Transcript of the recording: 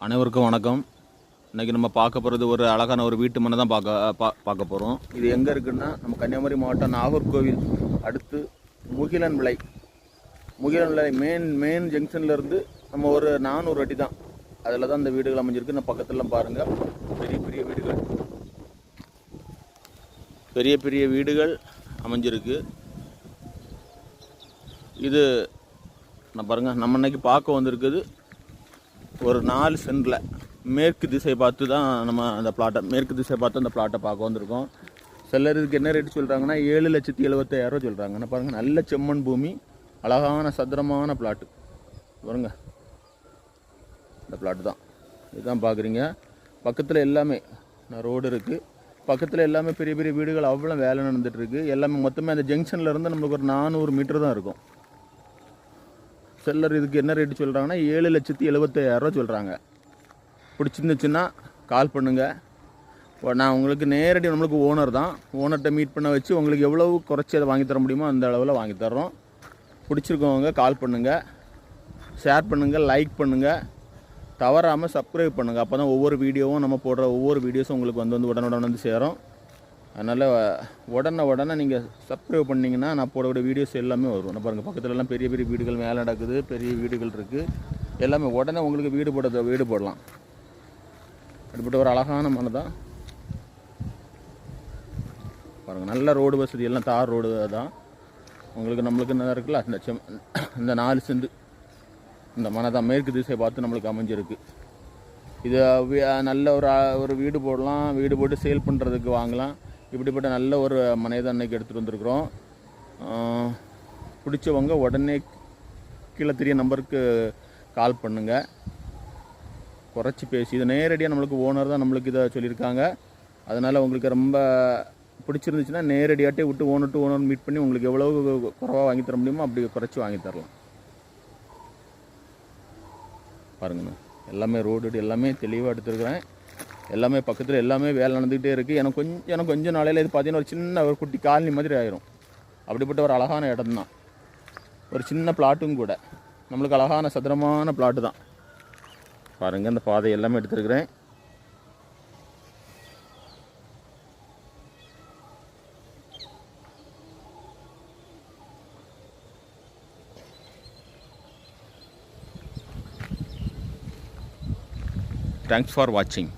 அனைவருக்கும் வணக்கம். இன்றைக்கி நம்ம பார்க்க போகிறது ஒரு அழகான ஒரு வீட்டு மனை தான் பார்க்க போகிறோம். இது எங்கே இருக்குன்னா நம்ம கன்னியாகுமரி மாவட்டம் நாகர்கோவில் அடுத்து முகிலன் விளை மெயின் ஜங்ஷன்லேருந்து நம்ம ஒரு 400 அடி தான். அதில் தான் இந்த வீடுகள் அமைஞ்சிருக்கு. நம்ம பக்கத்துலாம் பாருங்கள், பெரிய வீடுகள் அமைஞ்சிருக்கு. இது நான் பாருங்கள், நம்ம இன்னைக்கு பார்க்க வந்திருக்குது ஒரு 4 சென்டில் மேற்கு திசை பார்த்து தான் நம்ம அந்த பிளாட்டை பார்க்க வந்திருக்கோம். சிலர் இதுக்கு என்ன ரேட்டு சொல்கிறாங்கன்னா 7,70,000 சொல்கிறாங்க. நான் பாருங்கள், நல்ல செம்மண் பூமி, அழகான சதுரமான பிளாட்டு பாருங்க. இந்த பிளாட்டு தான் இதுதான் பார்க்குறீங்க. பக்கத்தில் எல்லாமே ரோடு இருக்குது. பக்கத்தில் எல்லாமே பெரிய வீடுகள், அவ்வளோ வேலை நடந்துகிட்ருக்கு. எல்லாமே மொத்தமே அந்த ஜங்ஷனில் இருந்து நம்மளுக்கு ஒரு 400 மீட்டர் தான் இருக்கும். செல்லர் இதுக்கு என்ன ரேட்டு சொல்கிறாங்கன்னா 7,70,000 சொல்கிறாங்க. பிடிச்சிருந்துச்சுன்னா கால் பண்ணுங்கள். நான் உங்களுக்கு நேரடி நம்மளுக்கு ஓனர் தான். ஓனர்கிட்ட மீட் பண்ண வச்சு உங்களுக்கு எவ்வளவு குறைச்சி அதை வாங்கி தர முடியுமோ அந்த அளவில் வாங்கி தர்றோம். பிடிச்சிருக்கவங்க கால் பண்ணுங்கள், ஷேர் பண்ணுங்கள், லைக் பண்ணுங்கள், தவறாமல் சப்ஸ்கிரைப் பண்ணுங்கள். அப்போ தான் ஒவ்வொரு வீடியோவும் நம்ம போடுற ஒவ்வொரு வீடியோஸும் உங்களுக்கு உடனுடன் வந்து சேரும். அதனால் உடனே நீங்கள் சப்ஸ்கிரைப் பண்ணிங்கன்னா நான் போடக்கூடிய வீடியோஸ் எல்லாமே வரும். நான் பாருங்கள், பக்கத்தில் எல்லாம் பெரிய வீடுகள் மேலே நடக்குது, பெரிய வீடுகள் இருக்குது. எல்லாமே உடனே உங்களுக்கு வீடு போடலாம். அப்படிப்பட்ட ஒரு அழகான மனை தான் பாருங்கள். நல்ல ரோடு வசதி, எல்லாம் தார் ரோடு தான் உங்களுக்கு. நம்மளுக்கு என்ன இருக்குல்ல, இந்த 4 சென்ட் இந்த மனை தான் மேற்கு திசை பார்த்து நம்மளுக்கு அமைஞ்சிருக்கு. இது நல்ல ஒரு வீடு போடலாம், வீடு போட்டு சேல் பண்ணுறதுக்கு வாங்கலாம். இப்படிப்பட்ட நல்ல ஒரு மனையை தான் அன்றைக்கி எடுத்துகிட்டு வந்திருக்கிறோம். பிடிச்சவங்க உடனே கீழே தெரிய நம்பருக்கு கால் பண்ணுங்கள், குறைச்சி பேசி. இது நேரடியாக நம்மளுக்கு ஓனர் தான் நம்மளுக்கு இதை சொல்லியிருக்காங்க. அதனால் உங்களுக்கு ரொம்ப பிடிச்சிருந்துச்சுன்னா நேரடியாகட்டே விட்டு ஓனர் மீட் பண்ணி உங்களுக்கு எவ்வளோ குறைவாக வாங்கி தர முடியுமோ அப்படி குறைச்சி வாங்கி தரலாம். பாருங்கண்ணா, எல்லாமே ரோடு எல்லாமே தெளிவாக எடுத்துருக்குறேன். எல்லாமே பக்கத்தில் எல்லாமே வேலை நடந்துக்கிட்டே இருக்குது. எனக்கு கொஞ்சம் நாளையில் இது பார்த்தீங்கன்னா ஒரு சின்ன ஒரு குட்டி காலனி மாதிரி ஆயிரும். அப்படிப்பட்ட ஒரு அழகான இடம் தான். ஒரு சின்ன பிளாட்டும் கூட, நம்மளுக்கு அழகான சதுரமான பிளாட்டு தான். பாருங்கள், இந்த பாதை எல்லாமே எடுத்துருக்குறேன். Thanks for watching.